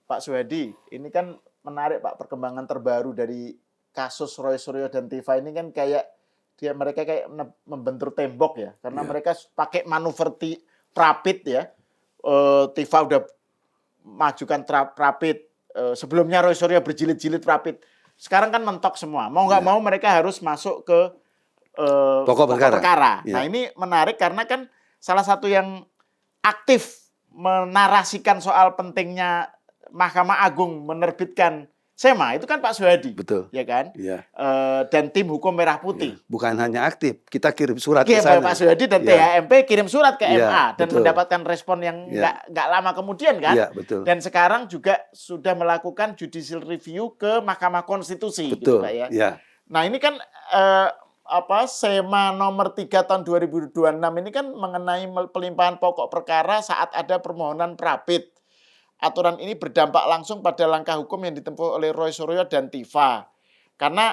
Pak Suhadi, ini kan menarik Pak, perkembangan terbaru dari kasus Roy Suryo dan Tifa ini kan kayak mereka kayak membentur tembok ya, karena mereka pakai manuver Prapit ya. Tifa udah majukan Prapit, sebelumnya Roy Suryo berjilid-jilid Prapit. Sekarang kan mentok semua. Mau nggak mau mereka harus masuk ke pokok perkara. Nah ini menarik karena kan salah satu yang aktif menarasikan soal pentingnya Mahkamah Agung menerbitkan SEMA itu kan Pak Suhadi. Betul. Ya kan? Ya. Dan tim hukum Merah Putih. Ya. Bukan hanya aktif, kita kirim surat ke sana. Pak Suhadi dan THMP kirim surat ke MA dan betul. mendapatkan respon yang nggak lama kemudian kan? Ya, betul. Dan sekarang juga sudah melakukan judicial review ke Mahkamah Konstitusi. Betul. Gitu, Pak, ya. Ya. Nah ini kan SEMA nomor 3 tahun 2026 ini kan mengenai pelimpahan pokok perkara saat ada permohonan Prapit. Aturan ini berdampak langsung pada langkah hukum yang ditempuh oleh Roy Suryo dan Tifa. Karena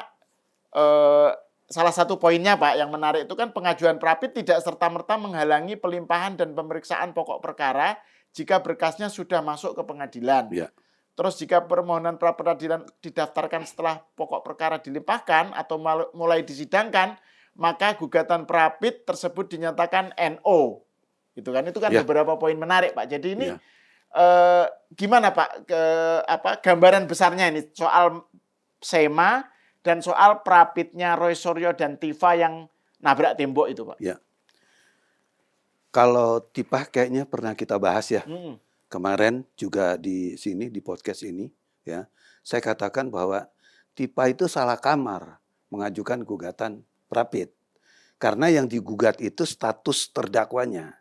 salah satu poinnya Pak yang menarik itu kan pengajuan Prapit tidak serta-merta menghalangi pelimpahan dan pemeriksaan pokok perkara jika berkasnya sudah masuk ke pengadilan. Ya. Terus jika permohonan pra-peradilan didaftarkan setelah pokok perkara dilimpahkan atau mulai disidangkan, maka gugatan Prapit tersebut dinyatakan NO. Itu kan beberapa poin menarik Pak. Jadi ini gimana Pak gambaran besarnya ini soal SEMA dan soal Prapitnya Roy Suryo dan Tifa yang nabrak tembok itu Pak? Ya. Kalau Tifa kayaknya pernah kita bahas ya. Kemarin juga di sini di podcast ini ya. Saya katakan bahwa Tifa itu salah kamar mengajukan gugatan Prapit. Karena yang digugat itu status terdakwanya.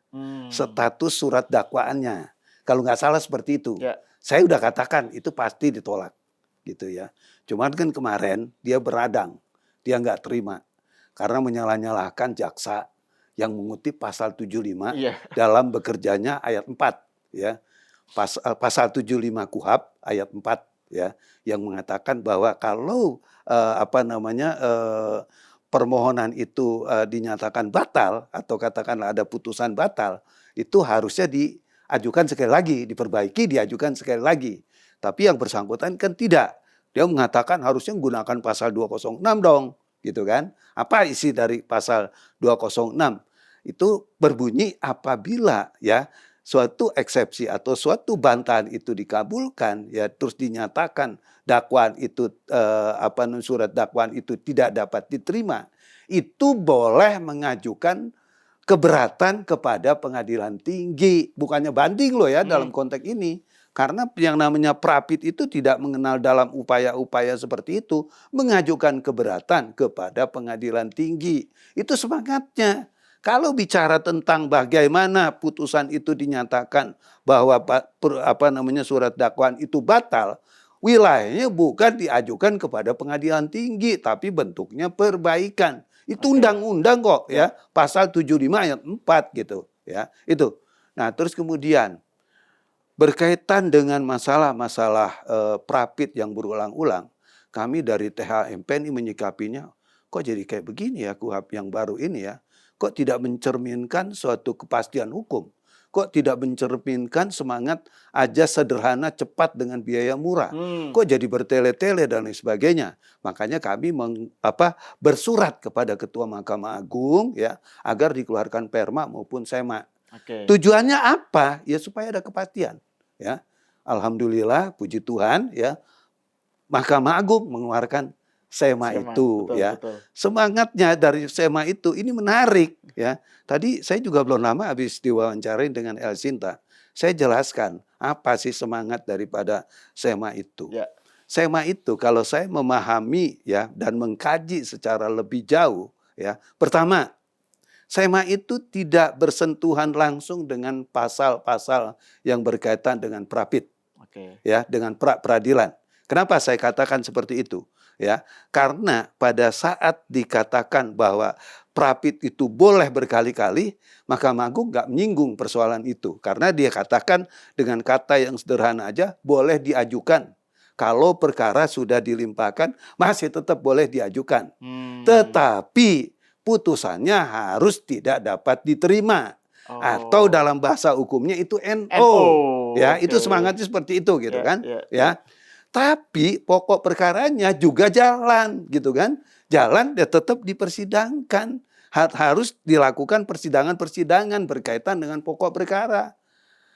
Status surat dakwaannya. Kalau nggak salah seperti itu. Ya. Saya udah katakan itu pasti ditolak. Gitu ya. Cuman kan kemarin dia beradang. Dia nggak terima. Karena menyalah-nyalahkan jaksa yang mengutip pasal 75 dalam bekerjanya ayat 4. Ya. Pasal 75 KUHP ayat 4. Ya. Yang mengatakan bahwa kalau permohonan itu dinyatakan batal atau katakanlah ada putusan batal, itu harusnya diajukan sekali lagi, diperbaiki, diajukan sekali lagi. Tapi yang bersangkutan kan tidak. Dia mengatakan harusnya menggunakan pasal 206 dong, gitu kan. Apa isi dari pasal 206? Itu berbunyi apabila ya suatu eksepsi atau suatu bantahan itu dikabulkan, ya terus dinyatakan dakwaan itu surat dakwaan itu tidak dapat diterima, itu boleh mengajukan keberatan kepada pengadilan tinggi, bukannya banding loh ya dalam konteks ini. Karena yang namanya Prapit itu tidak mengenal dalam upaya-upaya seperti itu, mengajukan keberatan kepada pengadilan tinggi. Itu semangatnya. Kalau bicara tentang bagaimana putusan itu dinyatakan bahwa surat dakwaan itu batal, wilayahnya bukan diajukan kepada pengadilan tinggi, tapi bentuknya perbaikan. Itu undang-undang kok ya, pasal 75 ayat 4 gitu ya. Itu. Nah, terus kemudian berkaitan dengan masalah-masalah Prapit yang berulang-ulang, kami dari THMP ini menyikapinya, kok jadi kayak begini ya KUHP yang baru ini ya. Kok tidak mencerminkan suatu kepastian hukum. Kok tidak mencerminkan semangat aja sederhana, cepat dengan biaya murah. Kok jadi bertele-tele dan lain sebagainya. Makanya kami bersurat kepada Ketua Mahkamah Agung ya agar dikeluarkan perma maupun SEMA. Tujuannya apa? Ya supaya ada kepastian. Ya, alhamdulillah, puji Tuhan, ya Mahkamah Agung mengeluarkan SEMA itu, betul, ya. Betul. Semangatnya dari SEMA itu ini menarik, ya. Tadi saya juga belum lama habis diwawancarain dengan El Sinta. Saya jelaskan apa sih semangat daripada SEMA itu. Ya. SEMA itu kalau saya memahami ya dan mengkaji secara lebih jauh, ya. Pertama, SEMA itu tidak bersentuhan langsung dengan pasal-pasal yang berkaitan dengan Prapit, ya, dengan pra-peradilan. Kenapa saya katakan seperti itu? Ya, karena pada saat dikatakan bahwa Prapit itu boleh berkali-kali, Mahkamah Agung nggak menyinggung persoalan itu, karena dia katakan dengan kata yang sederhana aja boleh diajukan. Kalau perkara sudah dilimpahkan, masih tetap boleh diajukan. Tetapi putusannya harus tidak dapat diterima. Atau Oh, dalam bahasa hukumnya itu NO. NO. Ya, itu Oke. semangatnya seperti itu gitu Ya, kan. ya, ya. Ya. Tapi pokok perkaranya juga jalan gitu kan. Jalan dia tetap dipersidangkan. Harus dilakukan persidangan-persidangan berkaitan dengan pokok perkara.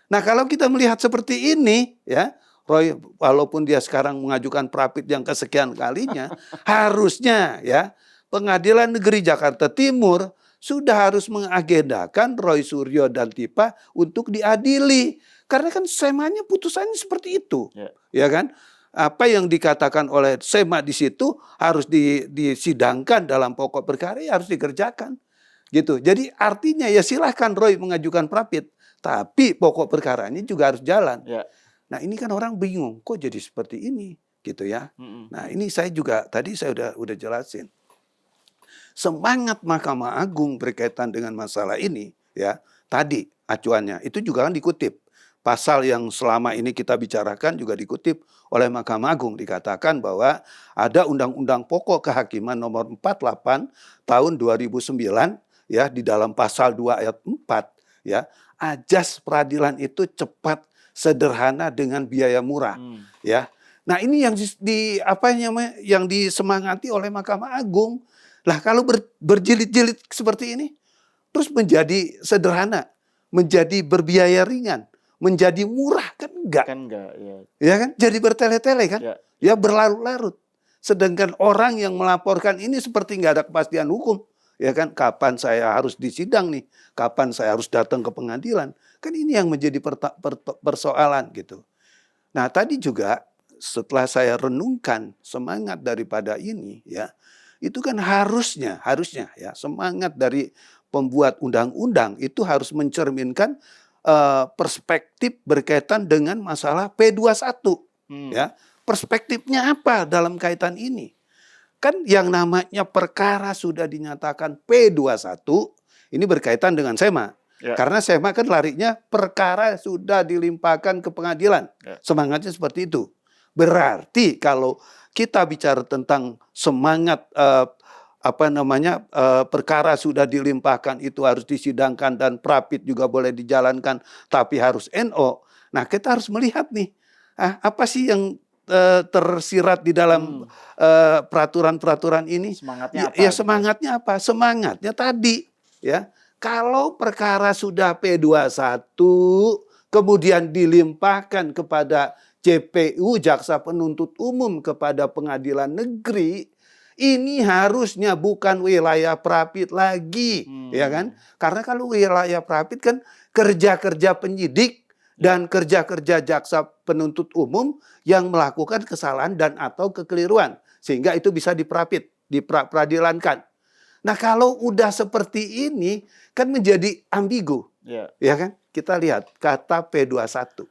Nah, kalau kita melihat seperti ini ya, Roy walaupun dia sekarang mengajukan prapit yang kesekian kalinya, harusnya ya Pengadilan Negeri Jakarta Timur sudah harus mengagendakan Roy Suryo dan Tipa untuk diadili. Karena kan semanya putusannya seperti itu. Ya. Ya kan? Apa yang dikatakan oleh SEMA di situ harus disidangkan dalam pokok perkara, ya harus dikerjakan. Gitu. Jadi artinya ya silahkan Roy mengajukan prapit, tapi pokok perkaranya juga harus jalan. Ya. Nah ini kan orang bingung, kok jadi seperti ini, gitu ya. Mm-mm. Nah ini saya juga tadi saya udah jelasin. Semangat Mahkamah Agung berkaitan dengan masalah ini, ya tadi acuannya itu juga kan dikutip. Pasal yang selama ini kita bicarakan juga dikutip oleh Mahkamah Agung, dikatakan bahwa ada Undang-Undang Pokok Kehakiman nomor 48 tahun 2009 ya di dalam pasal 2 ayat 4 ya, ajas peradilan itu cepat, sederhana dengan biaya murah ya. Nah, ini yang yang disemangati oleh Mahkamah Agung. Lah kalau berjilid-jilid seperti ini terus menjadi sederhana, menjadi berbiaya ringan, menjadi murah kan enggak. Kan enggak, ya. Ya kan? Jadi bertele-tele kan? Ya. Ya berlarut-larut. Sedangkan orang yang melaporkan ini seperti nggak ada kepastian hukum. Ya kan? Kapan saya harus disidang nih? Kapan saya harus datang ke pengadilan? Kan ini yang menjadi persoalan gitu. Nah tadi juga setelah saya renungkan semangat daripada ini ya, itu kan harusnya ya semangat dari pembuat undang-undang itu harus mencerminkan perspektif berkaitan dengan masalah P21 ya. Perspektifnya apa dalam kaitan ini? Kan yang namanya perkara sudah dinyatakan P21 ini berkaitan dengan SEMA. Ya. Karena SEMA kan larinya perkara sudah dilimpahkan ke pengadilan. Ya. Semangatnya seperti itu. Berarti kalau kita bicara tentang semangat perkara sudah dilimpahkan itu harus disidangkan dan prapit juga boleh dijalankan tapi harus NO. Nah, kita harus melihat nih apa sih yang tersirat di dalam peraturan-peraturan ini. Semangatnya apa? Ya semangatnya apa? Semangatnya tadi ya. Kalau perkara sudah P21 kemudian dilimpahkan kepada JPU, Jaksa Penuntut Umum, kepada Pengadilan Negeri, ini harusnya bukan wilayah prapit lagi, ya kan? Karena kalau wilayah prapit kan kerja-kerja penyidik dan kerja-kerja Jaksa Penuntut Umum yang melakukan kesalahan dan atau kekeliruan, sehingga itu bisa diperadilankan. Nah kalau udah seperti ini kan menjadi ambigu, ya kan? Kita lihat kata P21.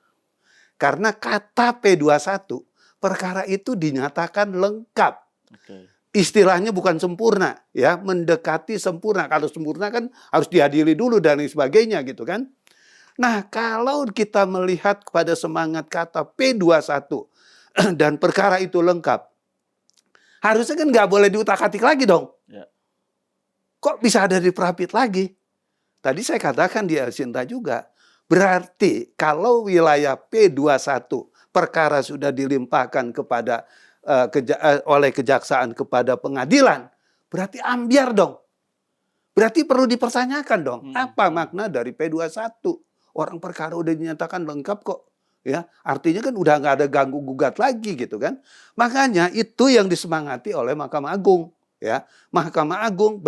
Karena kata P21 perkara itu dinyatakan lengkap. Istilahnya bukan sempurna, ya mendekati sempurna. Kalau sempurna kan harus diadili dulu dan sebagainya gitu kan. Nah kalau kita melihat kepada semangat kata P21 dan perkara itu lengkap, harusnya kan nggak boleh diutak-atik lagi dong. Kok bisa ada di prapit lagi? Tadi saya katakan di Sinta juga. Berarti kalau wilayah P21 perkara sudah dilimpahkan kepada oleh kejaksaan kepada pengadilan, berarti ambiar dong. Berarti perlu dipertanyakan dong. Apa makna dari P21? Orang perkara udah dinyatakan lengkap kok. Ya, artinya kan udah nggak ada ganggu gugat lagi gitu kan. Makanya itu yang disemangati oleh Mahkamah Agung. Ya, Mahkamah Agung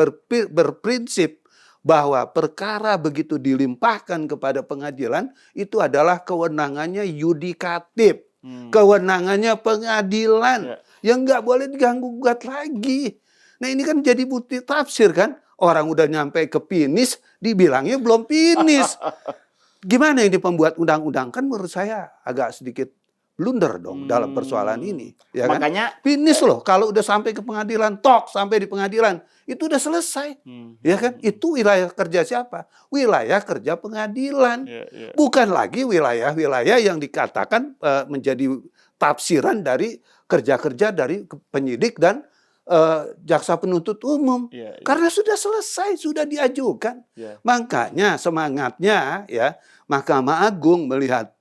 berprinsip bahwa perkara begitu dilimpahkan kepada pengadilan itu adalah kewenangannya yudikatif, kewenangannya pengadilan yang nggak boleh diganggu gugat lagi. Nah ini kan jadi bukti tafsir kan, orang udah nyampe ke finish dibilangnya belum finish. Gimana ini pembuat undang-undang? Kan menurut saya agak sedikit blunder dong dalam persoalan ini. Ya Makanya kan? Finish loh. Kalau udah sampai ke pengadilan, sampai di pengadilan, itu udah selesai. Ya kan? Itu wilayah kerja siapa? Wilayah kerja pengadilan. Bukan lagi wilayah-wilayah yang dikatakan menjadi tafsiran dari kerja-kerja dari penyidik dan jaksa penuntut umum. Iya, iya, Karena sudah selesai, sudah diajukan. iya. Makanya semangatnya ya Mahkamah Agung melihat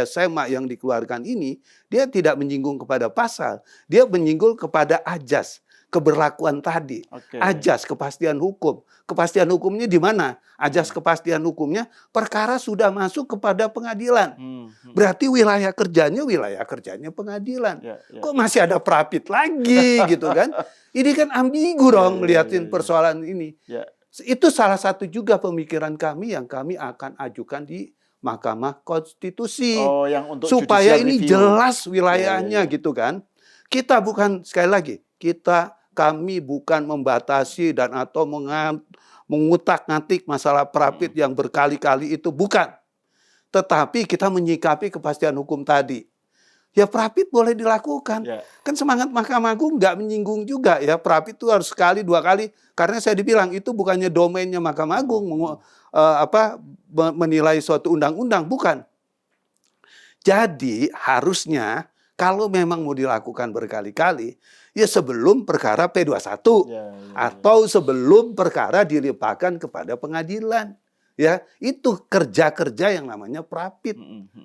sema yang dikeluarkan ini, dia tidak menyinggung kepada pasal, dia menyinggung kepada ajas keberlakuan tadi. Oke. Ajas kepastian hukum. Kepastian hukumnya di mana? Ajas kepastian hukumnya perkara sudah masuk kepada pengadilan. Berarti wilayah kerjanya pengadilan. Ya, ya. Kok masih ada prapit lagi gitu kan? Ini kan ambigu dong melihatin persoalan ini. Ya. Itu salah satu juga pemikiran kami yang kami akan ajukan di Mahkamah Konstitusi. Oh, yang untuk supaya judicial ini review. jelas wilayahnya Ya, ya, ya. gitu kan. Kita bukan, sekali lagi, kami bukan membatasi dan atau mengutak-ngatik masalah prapit yang berkali-kali itu, bukan. Tetapi kita menyikapi kepastian hukum tadi. Ya prapit boleh dilakukan. Ya. Kan semangat Mahkamah Agung nggak menyinggung juga ya. Prapit itu harus sekali, 2 kali. Karena saya dibilang itu bukannya domainnya Mahkamah Agung menilai suatu undang-undang. Bukan. Jadi harusnya kalau memang mau dilakukan berkali-kali, ya sebelum perkara P21. Ya, ya, atau sebelum perkara dilimpahkan kepada pengadilan. Ya, itu kerja-kerja yang namanya prapit,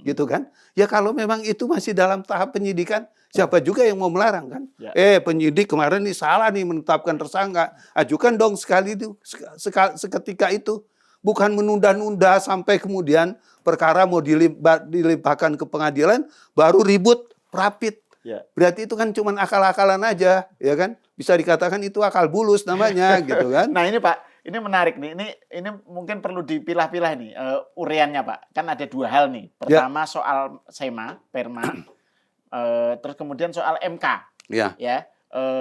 gitu kan? Ya kalau memang itu masih dalam tahap penyidikan, siapa juga yang mau melarang kan? Ya. Penyidik kemarin nih salah nih menetapkan tersangka, ajukan dong sekali itu, seketika itu, bukan menunda-nunda sampai kemudian perkara mau dilimpahkan ke pengadilan, baru ribut prapit. Ya. Berarti itu kan cuma akal-akalan aja, ya kan? Bisa dikatakan itu akal bulus namanya, gitu kan? Nah ini Pak. Ini menarik nih. Ini mungkin perlu dipilah-pilah nih ureannya Pak. Kan ada 2 hal nih. Pertama soal SEMA, Perma, terus kemudian soal MK, Ya.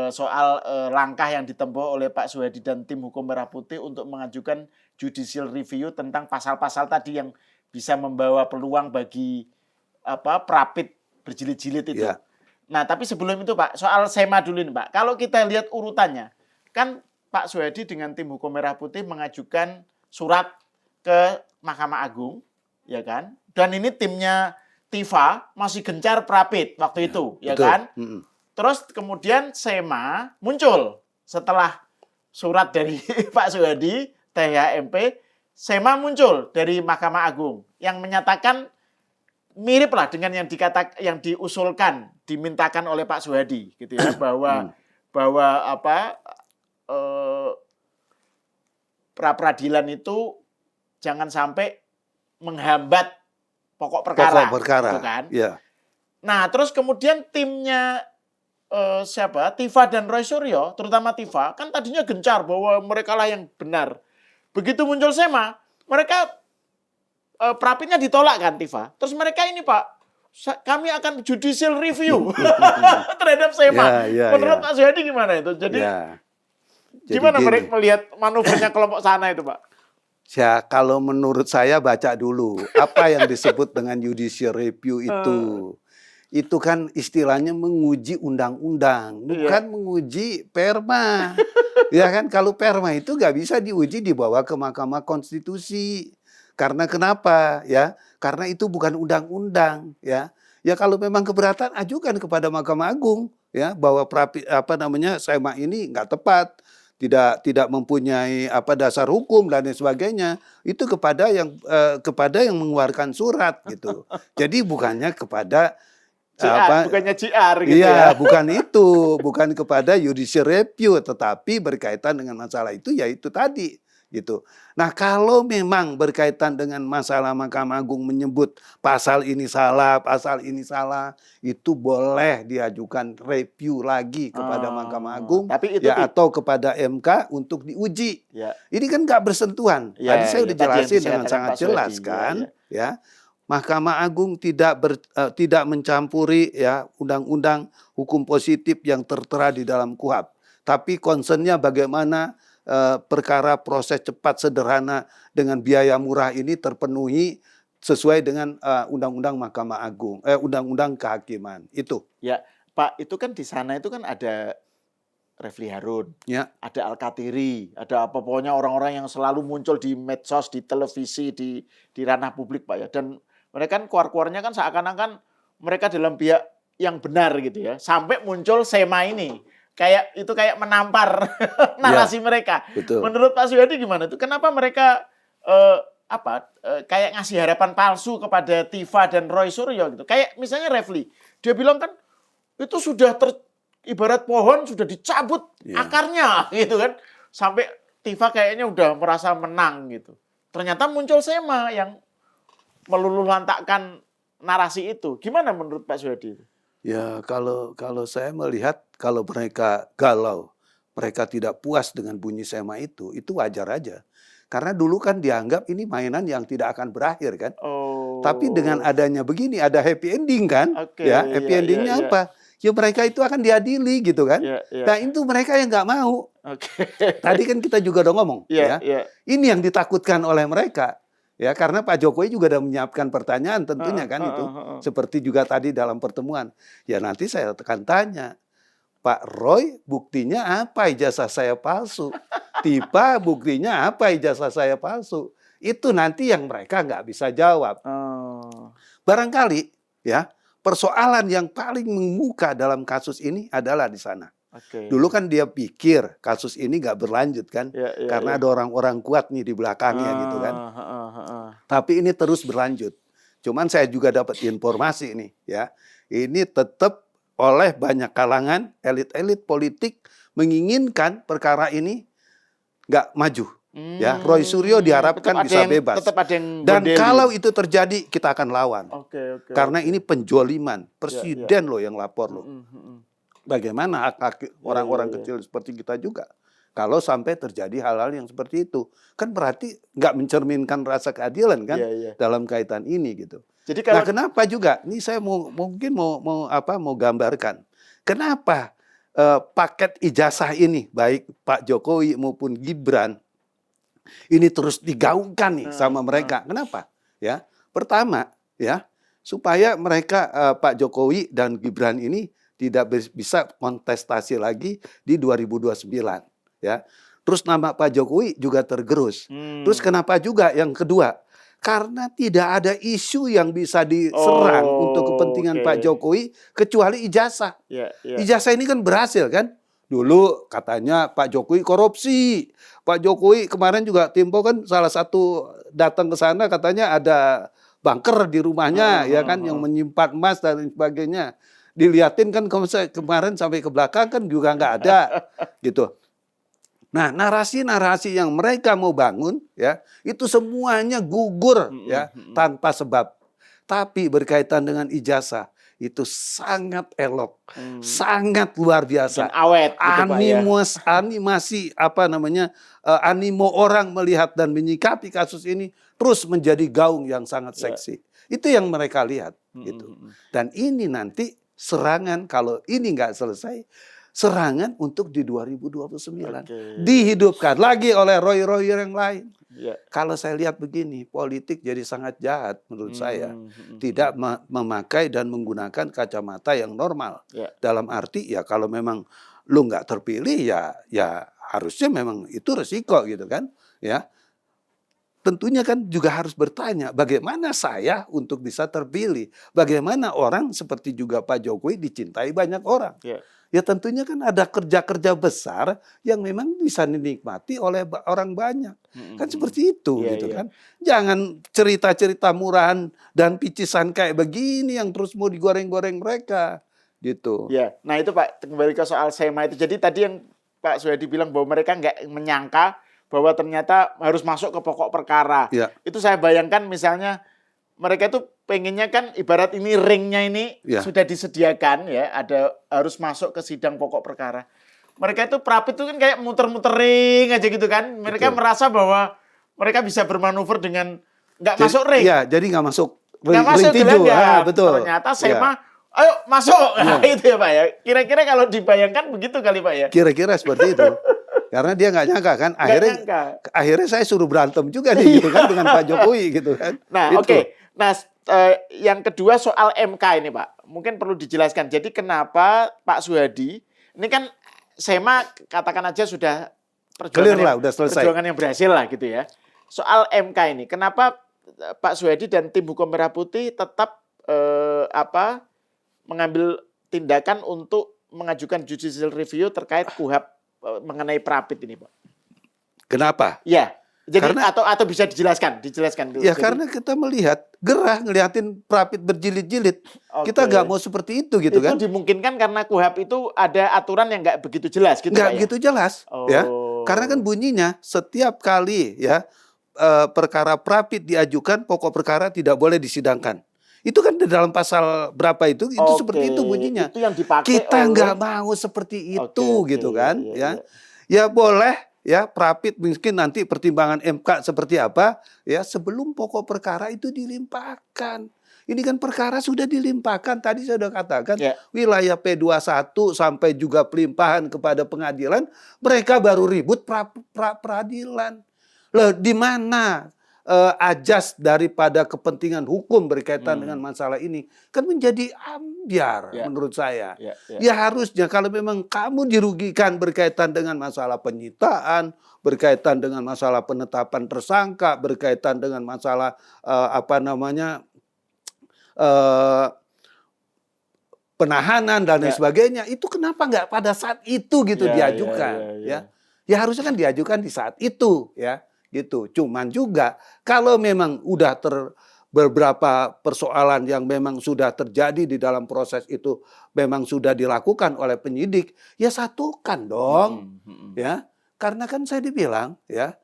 soal langkah yang ditempuh oleh Pak Suhadi dan tim hukum Merah Putih untuk mengajukan judicial review tentang pasal-pasal tadi yang bisa membawa peluang bagi prapit berjilid-jilid itu. Ya. Nah, tapi sebelum itu Pak, soal SEMA dulu nih Pak. Kalau kita lihat urutannya, kan Pak Suhadi dengan tim hukum Merah Putih mengajukan surat ke Mahkamah Agung, ya kan? Dan ini timnya Tifa masih gencar prapit waktu itu, ya betul. kan? Terus kemudian SEMA muncul setelah surat dari Pak Suhadi, THMP, SEMA muncul dari Mahkamah Agung yang menyatakan mirip lah dengan yang diusulkan, dimintakan oleh Pak Suhadi, gitu ya, bahwa pra-peradilan itu jangan sampai menghambat pokok perkara. Gitu kan? Ya. Nah, terus kemudian timnya Tifa dan Roy Suryo, terutama Tifa, kan tadinya gencar bahwa mereka lah yang benar. Begitu muncul SEMA, mereka prapitnya ditolak kan Tifa. Terus mereka ini Pak, kami akan judicial review terhadap SEMA. Menurut Pak Suhadi gimana itu? Jadi gimana mereka melihat manuvernya kelompok sana itu Pak? Ya, kalau menurut saya baca dulu apa yang disebut dengan judicial review itu. Itu kan istilahnya menguji undang-undang, bukan menguji perma. Ya kan, kalau perma itu nggak bisa diuji dibawa ke Mahkamah Konstitusi. Karena kenapa? Ya, karena itu bukan undang-undang. Ya, kalau memang keberatan ajukan kepada Mahkamah Agung. Ya, bahwa SEMA ini nggak tepat. Tidak mempunyai dasar hukum dan lain sebagainya, itu kepada yang mengeluarkan surat gitu. Jadi bukannya kepada bukannya JR gitu ya. bukan kepada judicial review, tetapi berkaitan dengan masalah itu, yaitu tadi gitu. Nah, kalau memang berkaitan dengan masalah Mahkamah Agung menyebut pasal ini salah, itu boleh diajukan review lagi kepada Mahkamah Agung, tapi itu atau kepada MK untuk diuji. Ya. Ini kan nggak bersentuhan. Tadi saya udah jelasin dengan sangat jelas kan. Ya. Mahkamah Agung tidak mencampuri undang-undang hukum positif yang tertera di dalam KUHP. Tapi concernnya bagaimana perkara proses cepat sederhana dengan biaya murah ini terpenuhi sesuai dengan undang-undang Mahkamah Agung, undang-undang kehakiman itu. Ya, Pak, itu kan di sana itu kan ada Refli Harun, ada Al-Katiri, ada pokoknya orang-orang yang selalu muncul di medsos, di televisi, di ranah publik Pak ya. Dan mereka kan keluar-keluarnya kan seakan-akan mereka dalam pihak yang benar gitu ya. Sampai muncul SEMA ini. kayak itu kayak menampar narasi mereka. Betul. Menurut Pak Suyadi gimana tuh? Kenapa mereka kayak ngasih harapan palsu kepada Tifa dan Roy Suryo gitu? Kayak misalnya Refli, dia bilang kan itu sudah ibarat pohon sudah dicabut akarnya gitu kan, sampai Tifa kayaknya udah merasa menang gitu. Ternyata muncul Sema yang meluluhlantakkan narasi itu. Gimana menurut Pak Suyadi? Ya kalau saya melihat kalau mereka galau, mereka tidak puas dengan bunyi Sema itu wajar aja. Karena dulu kan dianggap ini mainan yang tidak akan berakhir kan. Oh. Tapi dengan adanya begini ada happy ending kan. Oke, Ya, happy endingnya apa? Ya mereka itu akan diadili gitu kan. Nah itu mereka yang nggak mau. Tadi kan kita juga udah ngomong ya. Ini yang ditakutkan oleh mereka. Ya karena Pak Jokowi juga udah menyiapkan pertanyaan tentunya kan itu. Seperti juga tadi dalam pertemuan. Ya nanti saya akan tanya, Pak Roy buktinya apa ijazah saya palsu? Tifa buktinya apa ijazah saya palsu? Itu nanti yang mereka nggak bisa jawab. Barangkali ya persoalan yang paling mengemuka dalam kasus ini adalah di sana. Dulu kan dia pikir kasus ini nggak berlanjut kan, karena ada orang-orang kuat nih di belakangnya gitu kan. Tapi ini terus berlanjut. Cuman saya juga dapat informasi nih ya, ini tetap oleh banyak kalangan elit-elit politik menginginkan perkara ini nggak maju. Ya, Roy Suryo diharapkan bisa bebas. Dan kalau itu terjadi, kita akan lawan. Karena ini penjoliman presiden loh yang lapor loh. Bagaimana hak orang-orang kecil seperti kita juga? Kalau sampai terjadi hal-hal yang seperti itu, kan berarti nggak mencerminkan rasa keadilan kan dalam kaitan ini gitu. Jadi kalau, nah kenapa juga? Ini saya mungkin mau gambarkan. Kenapa paket ijazah ini baik Pak Jokowi maupun Gibran ini terus digaungkan nih sama mereka? Kenapa? Ya, pertama ya supaya mereka Pak Jokowi dan Gibran ini tidak bisa kontestasi lagi di 2029 ya. Terus nama Pak Jokowi juga tergerus. Terus kenapa juga yang kedua? Karena tidak ada isu yang bisa diserang untuk kepentingan Pak Jokowi kecuali ijazah. Ijazah ini kan berhasil kan? Dulu katanya Pak Jokowi korupsi. Pak Jokowi kemarin juga Tempo kan salah satu datang ke sana katanya ada bunker di rumahnya ya kan yang menyimpan emas dan sebagainya. Dilihatin kan kemarin sampai ke belakang kan juga nggak ada gitu. Nah narasi-narasi yang mereka mau bangun ya itu semuanya gugur ya tanpa sebab. Tapi berkaitan dengan ijazah itu sangat elok, sangat luar biasa. Dan awet, gitu, animasi animo orang melihat dan menyikapi kasus ini terus menjadi gaung yang sangat seksi. Itu yang mereka lihat gitu. Dan ini nanti serangan kalau ini nggak selesai, serangan untuk di 2029 dihidupkan lagi oleh Roy yang lain. Kalau saya lihat begini, politik jadi sangat jahat menurut saya. Tidak memakai dan menggunakan kacamata yang normal. Dalam arti ya kalau memang lu nggak terpilih ya harusnya memang itu resiko gitu kan. Ya. Tentunya kan juga harus bertanya bagaimana saya untuk bisa terpilih. Bagaimana orang seperti juga Pak Jokowi dicintai banyak orang. Ya tentunya kan ada kerja-kerja besar yang memang bisa dinikmati oleh orang banyak. Kan seperti itu gitu kan. Jangan cerita-cerita murahan dan picisan kayak begini yang terus mau digoreng-goreng mereka gitu. Ya, nah itu Pak, kembali ke soal Sema itu. Jadi tadi yang Pak Suyadi bilang bahwa mereka nggak menyangka bahwa ternyata harus masuk ke pokok perkara. Itu saya bayangkan misalnya mereka itu pengennya kan ibarat ini ringnya ini sudah disediakan ya, ada harus masuk ke sidang pokok perkara. Mereka itu Prapit itu kan kayak muter-muter ring aja gitu kan. Mereka merasa bahwa mereka bisa bermanuver dengan nggak masuk ring. Iya, jadi nggak masuk ring tinju. Betul. Ternyata Sema, ayo masuk. Nah, itu ya Pak ya. Kira-kira kalau dibayangkan begitu kali Pak ya. Kira-kira seperti itu. Karena dia nggak nyangka kan, akhirnya saya suruh berantem juga nih gitu kan dengan Pak Jokowi gitu kan. Nah nah yang kedua soal MK ini Pak, mungkin perlu dijelaskan. Jadi kenapa Pak Suyadi, ini kan Sema katakan aja sudah perjuangan yang berhasil lah gitu ya. Soal MK ini, kenapa Pak Suyadi dan tim hukum Merah Putih tetap mengambil tindakan untuk mengajukan judicial review terkait KUHP mengenai Prapit ini, Pak? Kenapa? Ya. Jadi Karena- atau bisa dijelaskan dulu. Ya Jadi, karena kita melihat gerah ngeliatin Prapit berjilid-jilid. Kita oke. nggak mau seperti itu gitu itu kan. dimungkinkan karena KUHP itu ada aturan yang nggak begitu jelas gitu, Nggak Pak, ya? begitu jelas ya. Oh. Karena kan bunyinya setiap kali ya perkara Prapit diajukan pokok perkara tidak boleh disidangkan. Itu kan di dalam pasal berapa itu Oke, seperti itu bunyinya. Itu yang dipakai Kita oleh nggak mau seperti itu Oke, gitu kan iya. ya boleh ya Prapit mungkin nanti pertimbangan MK seperti apa ya sebelum pokok perkara itu dilimpahkan. Ini kan perkara sudah dilimpahkan tadi saya sudah katakan Ya. wilayah P21 sampai juga pelimpahan kepada pengadilan mereka baru ribut peradilan. Loh di mana ajas daripada kepentingan hukum berkaitan dengan masalah ini kan menjadi ambiar Ya. menurut saya. Ya. Ya harusnya kalau memang kamu dirugikan berkaitan dengan masalah penyitaan, berkaitan dengan masalah penetapan tersangka, berkaitan dengan masalah penahanan dan lain Ya. sebagainya, itu kenapa nggak pada saat itu gitu Ya, diajukan ya. ya harusnya kan diajukan di saat itu ya gitu. Cuman juga kalau memang udah beberapa persoalan yang memang sudah terjadi di dalam proses itu memang sudah dilakukan oleh penyidik, ya satukan dong. Ya. Karena kan saya dibilang ya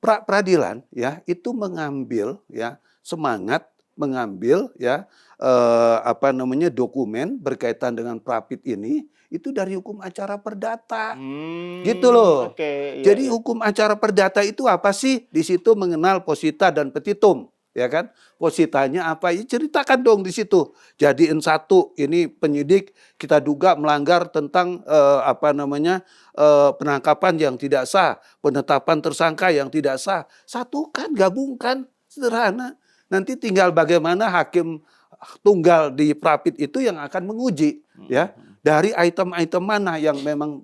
peradilan ya itu mengambil ya semangat mengambil ya dokumen berkaitan dengan Prapit ini itu dari hukum acara perdata. Gitu loh. Oke, iya, Jadi iya. hukum acara perdata itu apa sih? Di situ mengenal posita dan petitum, ya kan? Positanya apa? Ya ceritakan dong di situ. Jadiin satu, ini penyidik kita duga melanggar tentang penangkapan yang tidak sah, penetapan tersangka yang tidak sah. Satukan, gabungkan, sederhana. Nanti tinggal bagaimana hakim tunggal di Prapit itu yang akan menguji, ya. Dari item-item mana yang memang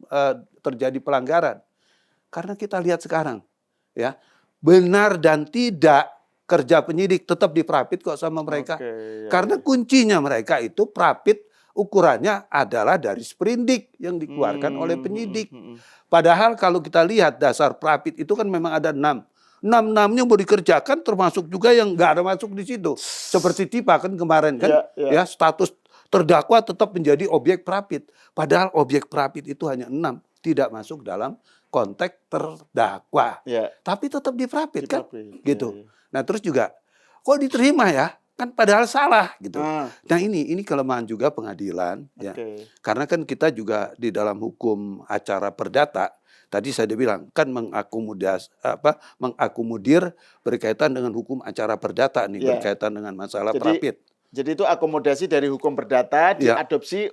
terjadi pelanggaran. Karena kita lihat sekarang, ya benar dan tidak kerja penyidik tetap di Prapit kok sama mereka. Oke, iya, Karena kuncinya mereka itu Prapit ukurannya adalah dari sprindik yang dikeluarkan oleh penyidik. Padahal kalau kita lihat dasar Prapit itu kan memang ada 6. 6-6-nya mau dikerjakan termasuk juga yang nggak ada masuk di situ. Seperti Tipa kan kemarin kan, ya status terdakwa tetap menjadi objek Prapit. Padahal objek Prapit itu hanya 6, tidak masuk dalam konteks terdakwa. Ya. Tapi tetap di Prapit kan, gitu. Ya. Nah terus juga, kok diterima ya? Kan padahal salah gitu. Nah ini kelemahan juga pengadilan, ya. Karena kan kita juga di dalam hukum acara perdata, tadi saya bilang kan mengakomodir berkaitan dengan hukum acara perdata nih, berkaitan dengan masalah Prapit. Jadi itu akomodasi dari hukum perdata diadopsi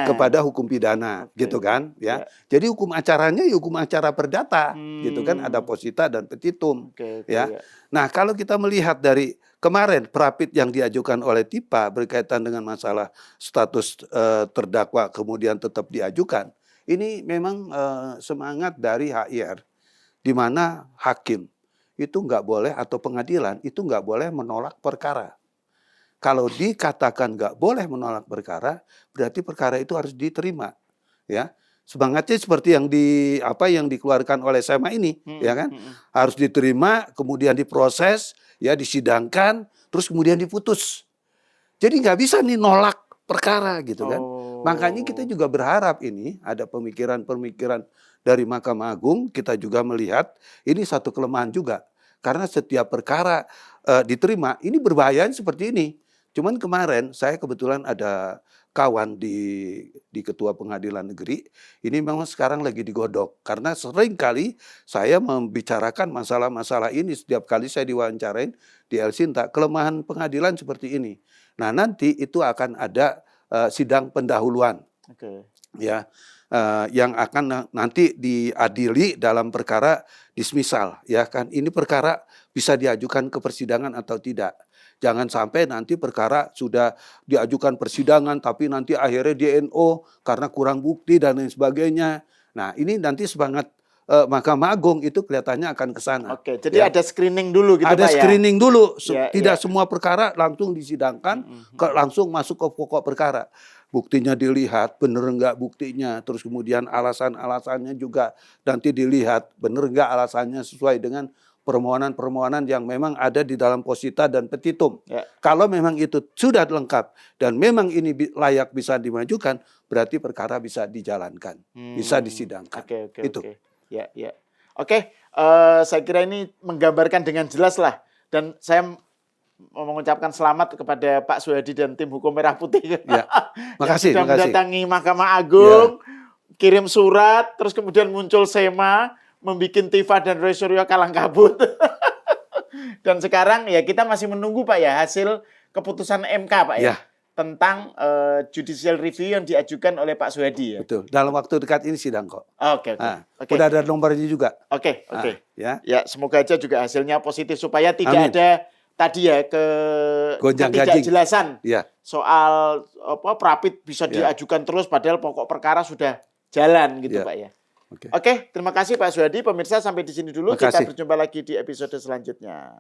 kepada hukum pidana, gitu kan, ya. Jadi hukum acaranya ya hukum acara perdata, gitu kan, ada posita dan petitum, ya. Nah kalau kita melihat dari kemarin Prapit yang diajukan oleh Tipa berkaitan dengan masalah status terdakwa kemudian tetap diajukan, ini memang semangat dari HIR, di mana hakim itu nggak boleh atau pengadilan itu nggak boleh menolak perkara. Kalau dikatakan nggak boleh menolak perkara, berarti perkara itu harus diterima, ya. Semangatnya seperti yang dikeluarkan oleh SMA ini, ya kan, harus diterima, kemudian diproses, ya disidangkan, terus kemudian diputus. Jadi nggak bisa nih nolak perkara gitu kan. Makanya kita juga berharap ini ada pemikiran-pemikiran dari Mahkamah Agung. Kita juga melihat ini satu kelemahan juga, karena setiap perkara diterima ini berbahayanya seperti ini. Cuman kemarin saya kebetulan ada kawan di Ketua Pengadilan Negeri, ini memang sekarang lagi digodok. Karena sering kali saya membicarakan masalah-masalah ini, setiap kali saya diwawancarain di El Sinta, kelemahan pengadilan seperti ini. Nah nanti itu akan ada sidang pendahuluan, ya, yang akan nanti diadili dalam perkara dismisal, ya kan. Ini perkara bisa diajukan ke persidangan atau tidak. Jangan sampai nanti perkara sudah diajukan persidangan tapi nanti akhirnya DNO karena kurang bukti dan lain sebagainya. Nah ini nanti semangat Mahkamah Agung itu kelihatannya akan ke sana. Oke, jadi ada screening dulu gitu Pak ya? Ada screening dulu, Ya, tidak semua perkara langsung disidangkan, langsung masuk ke pokok perkara. buktinya dilihat, benar enggak buktinya, terus kemudian alasan-alasannya juga nanti dilihat, benar enggak alasannya sesuai dengan permohonan-permohonan yang memang ada di dalam posita dan petitum. Ya. Kalau memang itu sudah lengkap dan memang ini layak bisa dimajukan, berarti perkara bisa dijalankan, bisa disidangkan. Oke. Itu. Ya. Oke, saya kira ini menggambarkan dengan jelas lah. Dan saya mau mengucapkan selamat kepada Pak Suhadi dan tim hukum Merah Putih. Ya. Makasih, yang sudah makasih. mendatangi Mahkamah Agung, kirim surat, terus kemudian muncul SEMA, membuat Tifa dan Roy Suryo kalang kabut. Dan sekarang ya kita masih menunggu Pak ya hasil keputusan MK Pak ya. Tentang judicial review yang diajukan oleh Pak Suhadi ya. Betul. Dalam waktu dekat ini sidang kok. Oke. Udah ada nomornya juga. Oke. Ya. Ya, semoga aja juga hasilnya positif supaya tidak ada tadi ya ketidakjelasan soal Prapit bisa diajukan terus padahal pokok perkara sudah jalan gitu Pak ya. Oke, terima kasih Pak Suhadi. Pemirsa sampai di sini dulu. Kita berjumpa lagi di episode selanjutnya.